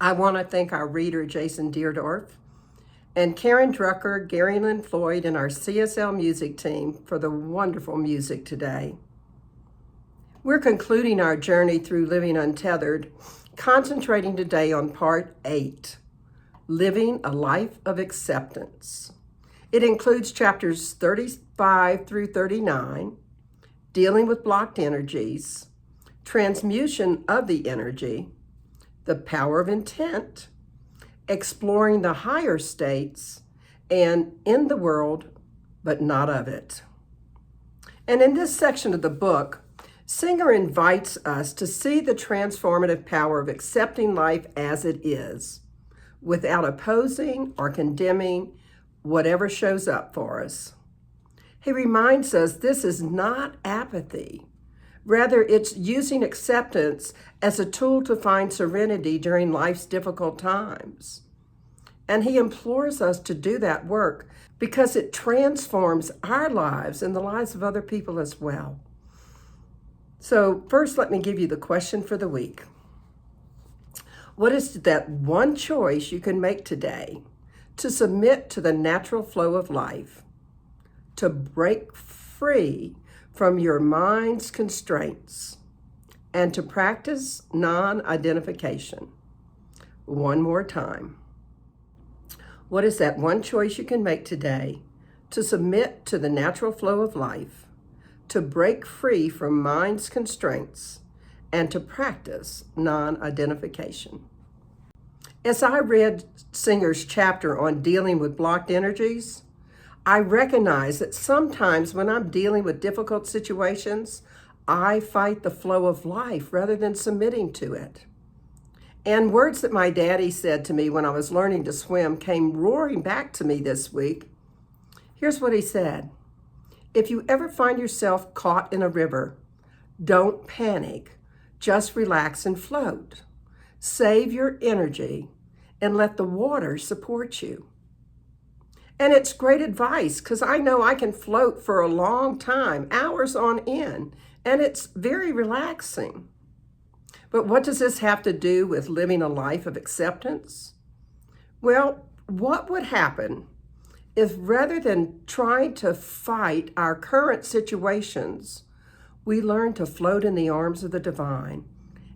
I want to thank our reader, Jason Deerdorf, and Karen Drucker, Gary Lynn Floyd, and our CSL music team for the wonderful music today. We're concluding our journey through Living Untethered, concentrating today on Part 8, Living a Life of Acceptance. It includes chapters 35 through 39, Dealing with Blocked Energies, Transmutation of the Energy, The Power of Intent, Exploring the Higher States, and In the World, but Not of It. And in this section of the book, Singer invites us to see the transformative power of accepting life as it is, without opposing or condemning whatever shows up for us. He reminds us this is not apathy. Rather, it's using acceptance as a tool to find serenity during life's difficult times. And he implores us to do that work because it transforms our lives and the lives of other people as well. So first, let me give you the question for the week. What is that one choice you can make today to submit to the natural flow of life, to break free from your mind's constraints, and to practice non-identification? One more time. What is that one choice you can make today to submit to the natural flow of life, to break free from mind's constraints, and to practice non-identification? As I read Singer's chapter on dealing with blocked energies, I recognize that sometimes when I'm dealing with difficult situations, I fight the flow of life rather than submitting to it. And words that my daddy said to me when I was learning to swim came roaring back to me this week. Here's what he said. If you ever find yourself caught in a river, don't panic, just relax and float. Save your energy and let the water support you. And it's great advice because I know I can float for a long time, hours on end, and it's very relaxing. But what does this have to do with living a life of acceptance? Well, what would happen if rather than trying to fight our current situations, we learn to float in the arms of the divine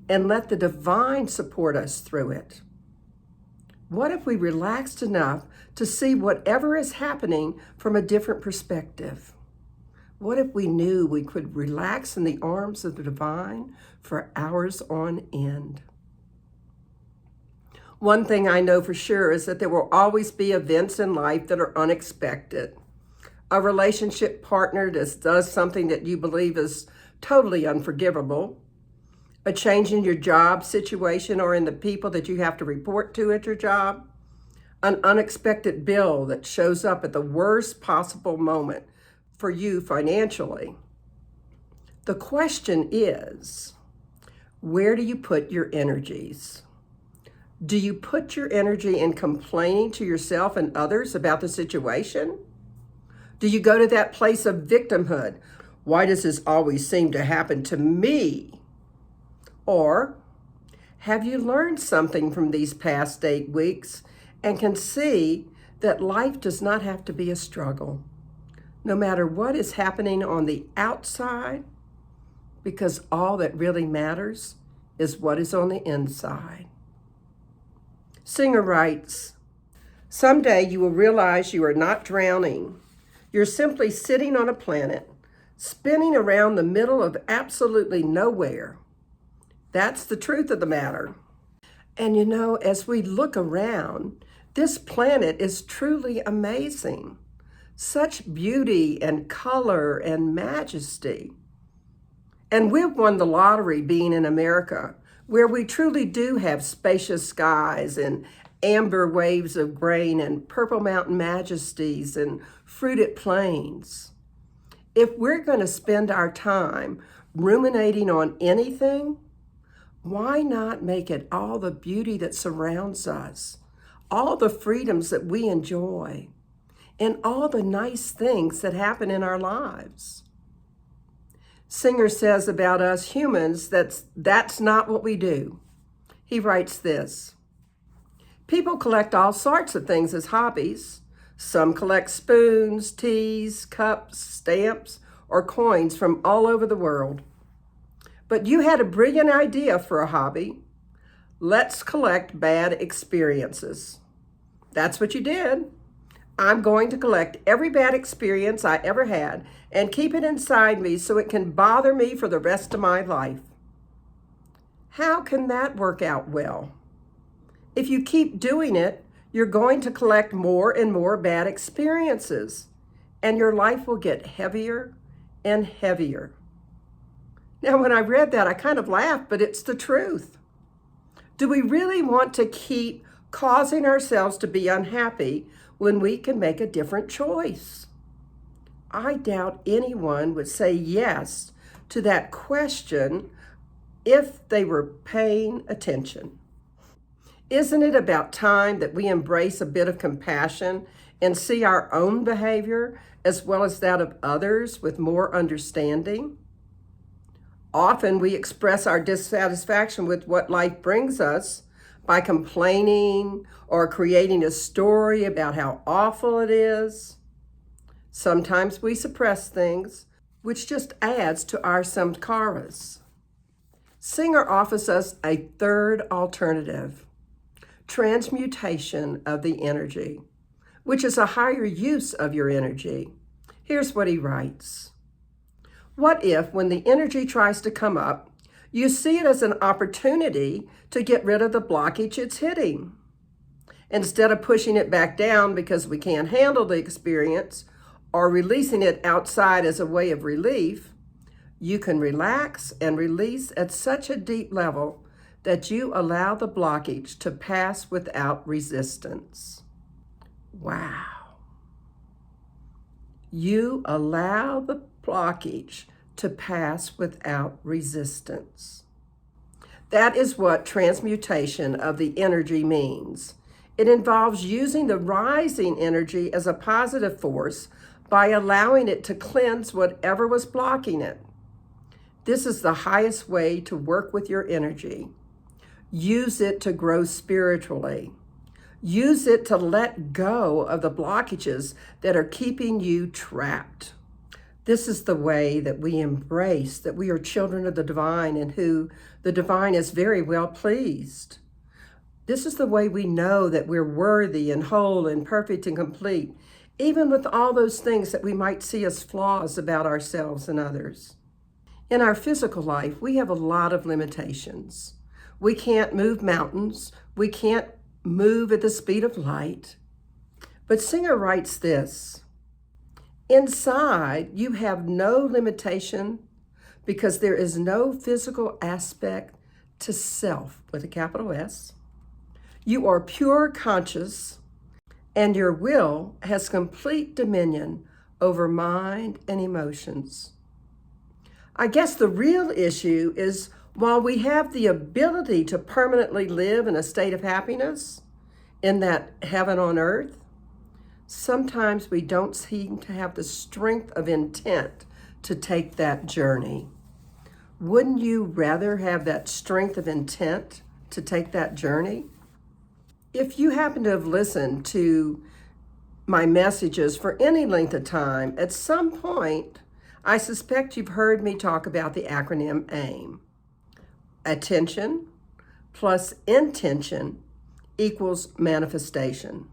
and let the divine support us through it? What if we relaxed enough to see whatever is happening from a different perspective? What if we knew we could relax in the arms of the divine for hours on end? One thing I know for sure is that there will always be events in life that are unexpected. A relationship partner does something that you believe is totally unforgivable. A change in your job situation or in the people that you have to report to at your job. An unexpected bill that shows up at the worst possible moment for you financially. The question is, where do you put your energies? Do you put your energy in complaining to yourself and others about the situation? Do you go to that place of victimhood? Why does this always seem to happen to me? Or have you learned something from these past 8 weeks and can see that life does not have to be a struggle, no matter what is happening on the outside, because all that really matters is what is on the inside? Singer writes, someday you will realize you are not drowning. You're simply sitting on a planet, spinning around the middle of absolutely nowhere. That's the truth of the matter. And you know, as we look around, this planet is truly amazing. Such beauty and color and majesty. And we've won the lottery being in America, where we truly do have spacious skies and amber waves of grain and purple mountain majesties and fruited plains. If we're going to spend our time ruminating on anything, why not make it all the beauty that surrounds us, all the freedoms that we enjoy, and all the nice things that happen in our lives? Singer says about us humans that's not what we do. He writes this, People collect all sorts of things as hobbies. Some collect spoons, teas, cups, stamps, or coins from all over the world. But you had a brilliant idea for a hobby. Let's collect bad experiences. That's what you did. I'm going to collect every bad experience I ever had and keep it inside me so it can bother me for the rest of my life. How can that work out well? If you keep doing it, you're going to collect more and more bad experiences, and your life will get heavier and heavier. Now, when I read that, I kind of laughed, but it's the truth. Do we really want to keep causing ourselves to be unhappy when we can make a different choice? I doubt anyone would say yes to that question if they were paying attention. Isn't it about time that we embrace a bit of compassion and see our own behavior as well as that of others with more understanding? Often we express our dissatisfaction with what life brings us by complaining or creating a story about how awful it is. Sometimes we suppress things, which just adds to our samskaras. Singer offers us a third alternative, transmutation of the energy, which is a higher use of your energy. Here's what he writes. What if, when the energy tries to come up, you see it as an opportunity to get rid of the blockage it's hitting? Instead of pushing it back down because we can't handle the experience or releasing it outside as a way of relief, you can relax and release at such a deep level that you allow the blockage to pass without resistance. Wow. You allow the blockage to pass without resistance. That is what transmutation of the energy means. It involves using the rising energy as a positive force by allowing it to cleanse whatever was blocking it. This is the highest way to work with your energy. Use it to grow spiritually. Use it to let go of the blockages that are keeping you trapped. This is the way that we embrace that we are children of the divine and who the divine is very well pleased. This is the way we know that we're worthy and whole and perfect and complete, even with all those things that we might see as flaws about ourselves and others. In our physical life, we have a lot of limitations. We can't move mountains. We can't move at the speed of light. But Singer writes this, inside, you have no limitation because there is no physical aspect to self with a capital S. You are pure conscious, and your will has complete dominion over mind and emotions. I guess the real issue is while we have the ability to permanently live in a state of happiness, in that heaven on earth, sometimes we don't seem to have the strength of intent to take that journey. Wouldn't you rather have that strength of intent to take that journey? If you happen to have listened to my messages for any length of time, at some point, I suspect you've heard me talk about the acronym AIM. Attention plus intention equals manifestation.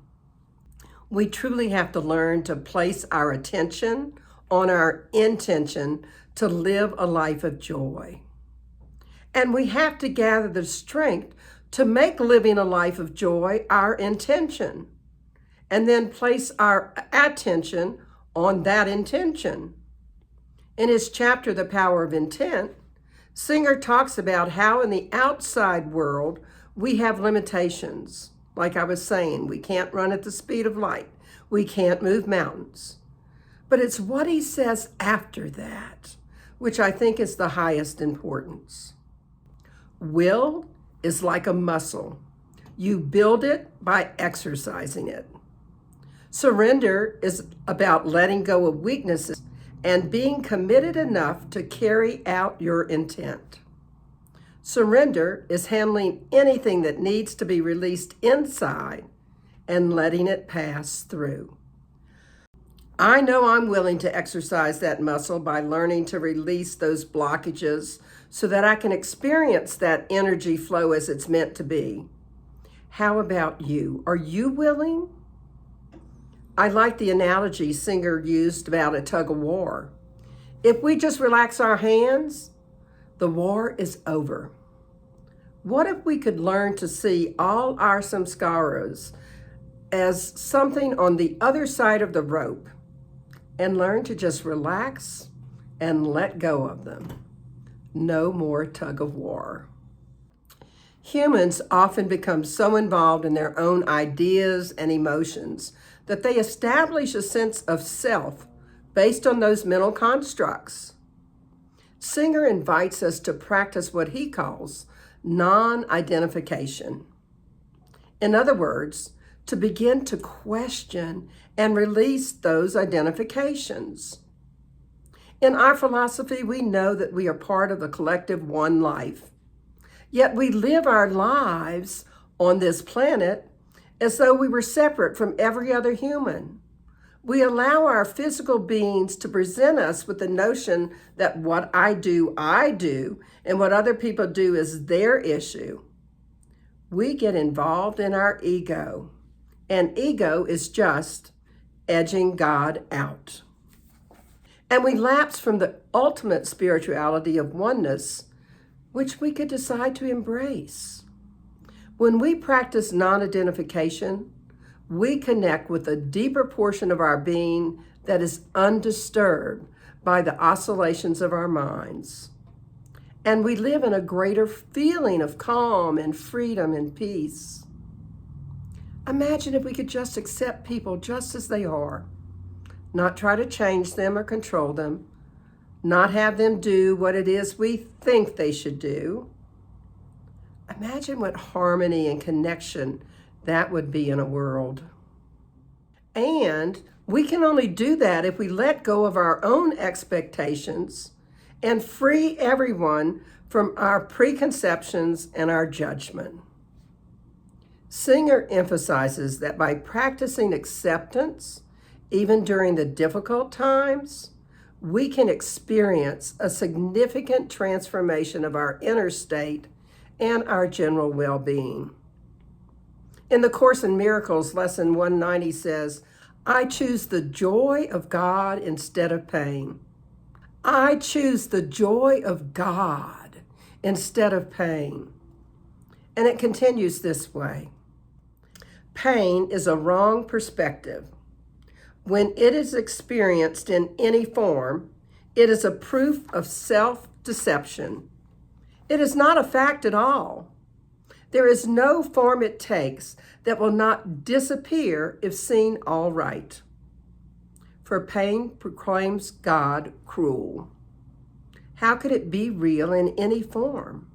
We truly have to learn to place our attention on our intention to live a life of joy. And we have to gather the strength to make living a life of joy our intention, and then place our attention on that intention. In his chapter, The Power of Intent, Singer talks about how in the outside world we have limitations. Like I was saying, we can't run at the speed of light. We can't move mountains. But it's what he says after that, which I think is the highest importance. Will is like a muscle. You build it by exercising it. Surrender is about letting go of weaknesses and being committed enough to carry out your intent. Surrender is handling anything that needs to be released inside and letting it pass through. I know I'm willing to exercise that muscle by learning to release those blockages so that I can experience that energy flow as it's meant to be. How about you? Are you willing? I like the analogy Singer used about a tug of war. If we just relax our hands, the war is over. What if we could learn to see all our samskaras as something on the other side of the rope and learn to just relax and let go of them? No more tug of war. Humans often become so involved in their own ideas and emotions that they establish a sense of self based on those mental constructs. Singer invites us to practice what he calls non-identification. In other words, to begin to question and release those identifications. In our philosophy, we know that we are part of the collective one life. Yet we live our lives on this planet as though we were separate from every other human. We allow our physical beings to present us with the notion that what I do, and what other people do is their issue. We get involved in our ego, and ego is just edging God out. And we lapse from the ultimate spirituality of oneness, which we could decide to embrace. When we practice non-identification, we connect with a deeper portion of our being that is undisturbed by the oscillations of our minds. And we live in a greater feeling of calm and freedom and peace. Imagine if we could just accept people just as they are, not try to change them or control them, not have them do what it is we think they should do. Imagine what harmony and connection that would be in a world. And we can only do that if we let go of our own expectations and free everyone from our preconceptions and our judgment. Singer emphasizes that by practicing acceptance, even during the difficult times, we can experience a significant transformation of our inner state and our general well-being. In the Course in Miracles, Lesson 190 says, I choose the joy of God instead of pain. I choose the joy of God instead of pain. And it continues this way. Pain is a wrong perspective. When it is experienced in any form, it is a proof of self-deception. It is not a fact at all. There is no form it takes that will not disappear if seen all right. For pain proclaims God cruel. How could it be real in any form?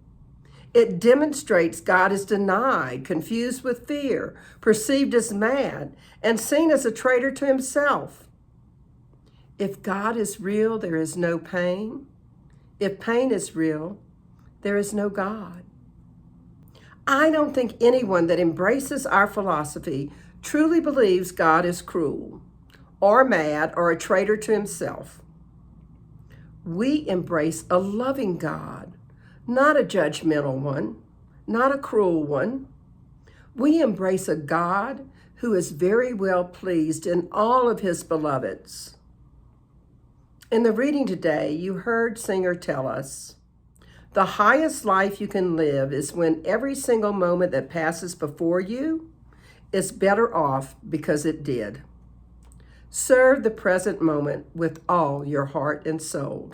It demonstrates God is denied, confused with fear, perceived as mad, and seen as a traitor to himself. If God is real, there is no pain. If pain is real, there is no God. I don't think anyone that embraces our philosophy truly believes God is cruel, or mad, or a traitor to himself. We embrace a loving God, not a judgmental one, not a cruel one. We embrace a God who is very well pleased in all of his beloveds. In the reading today, you heard Singer tell us, the highest life you can live is when every single moment that passes before you is better off because it did. Serve the present moment with all your heart and soul.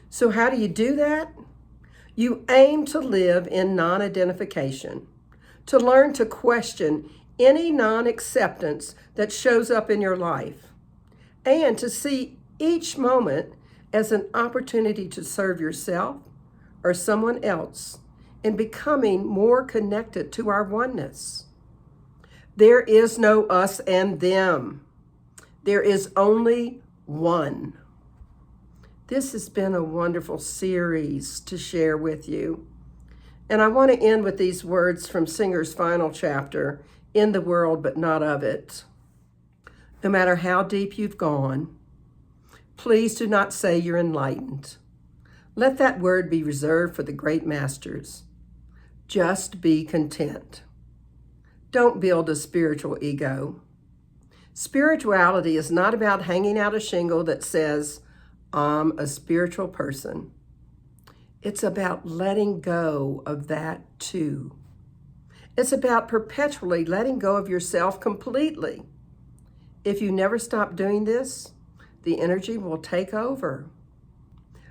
So how do you do that? You aim to live in non-identification, to learn to question any non-acceptance that shows up in your life, and to see each moment as an opportunity to serve yourself or someone else in becoming more connected to our oneness. There is no us and them. There is only one. This has been a wonderful series to share with you. And I want to end with these words from Singer's final chapter, "In the world, but not of it." No matter how deep you've gone, please do not say you're enlightened. Let that word be reserved for the great masters. Just be content. Don't build a spiritual ego. Spirituality is not about hanging out a shingle that says, "I'm a spiritual person." It's about letting go of that too. It's about perpetually letting go of yourself completely. If you never stop doing this, the energy will take over.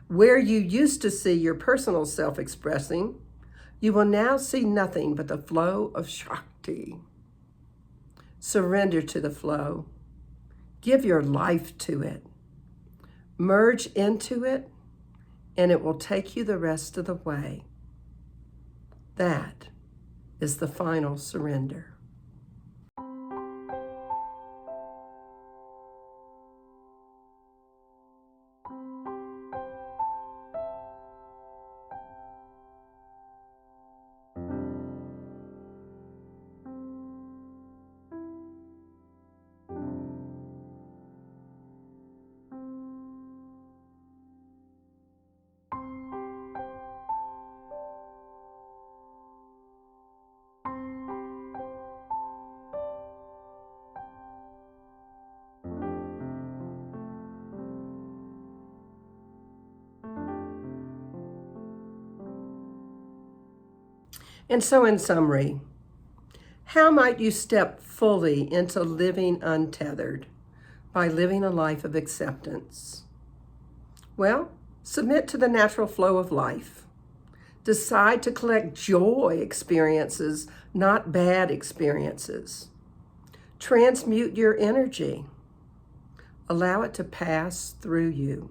Where you used to see your personal self expressing, you will now see nothing but the flow of Shakti. Surrender to the flow. Give your life to it. Merge into it, and it will take you the rest of the way. That is the final surrender. And so in summary, how might you step fully into living untethered by living a life of acceptance? Well, submit to the natural flow of life. Decide to collect joy experiences, not bad experiences. Transmute your energy. Allow it to pass through you.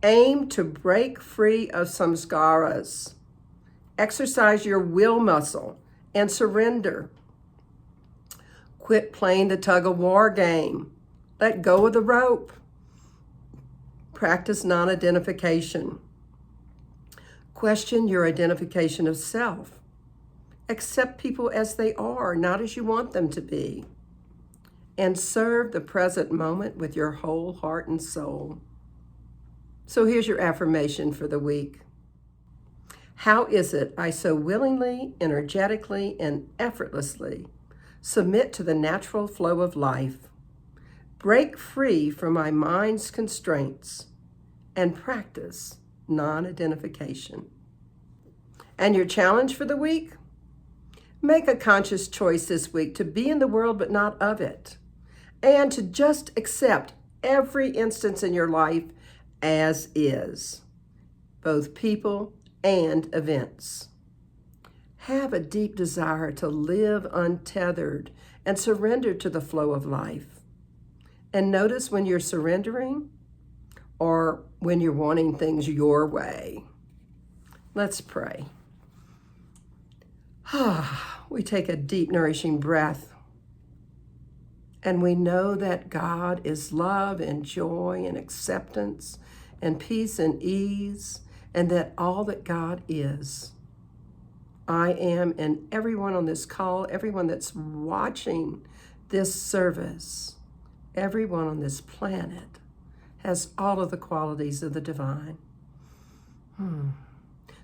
Aim to break free of samskaras. Exercise your will muscle and surrender. Quit playing the tug-of-war game. Let go of the rope. Practice non-identification. Question your identification of self. Accept people as they are, not as you want them to be. And serve the present moment with your whole heart and soul. So here's your affirmation for the week. How is it I so willingly, energetically, and effortlessly submit to the natural flow of life, break free from my mind's constraints, and practice non-identification? And your challenge for the week? Make a conscious choice this week to be in the world but not of it, and to just accept every instance in your life as is, both people and events. Have a deep desire to live untethered and surrender to the flow of life. And notice when you're surrendering or when you're wanting things your way. Let's pray. We take a deep, nourishing breath, and we know that God is love and joy and acceptance and peace and ease, and that all that God is, I am, and everyone on this call, everyone that's watching this service, everyone on this planet has all of the qualities of the divine.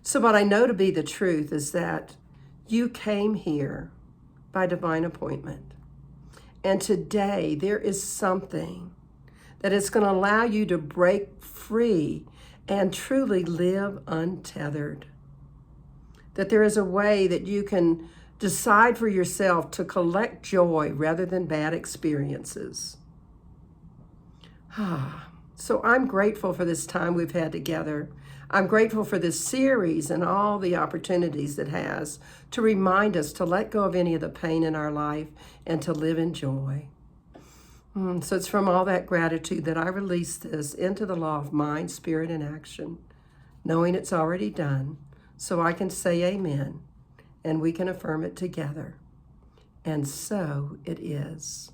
So what I know to be the truth is that you came here by divine appointment. And today there is something that is going to allow you to break free and truly live untethered. That there is a way that you can decide for yourself to collect joy rather than bad experiences. So I'm grateful for this time we've had together. I'm grateful for this series and all the opportunities it has to remind us to let go of any of the pain in our life and to live in joy. So it's from all that gratitude that I release this into the law of mind, spirit, and action, knowing it's already done, so I can say amen, and we can affirm it together. And so it is.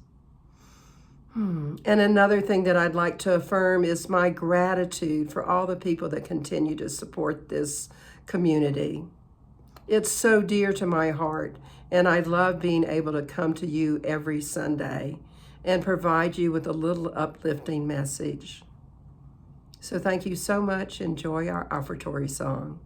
And another thing that I'd like to affirm is my gratitude for all the people that continue to support this community. It's so dear to my heart, and I love being able to come to you every Sunday and provide you with a little uplifting message. So thank you so much. Enjoy our offertory song.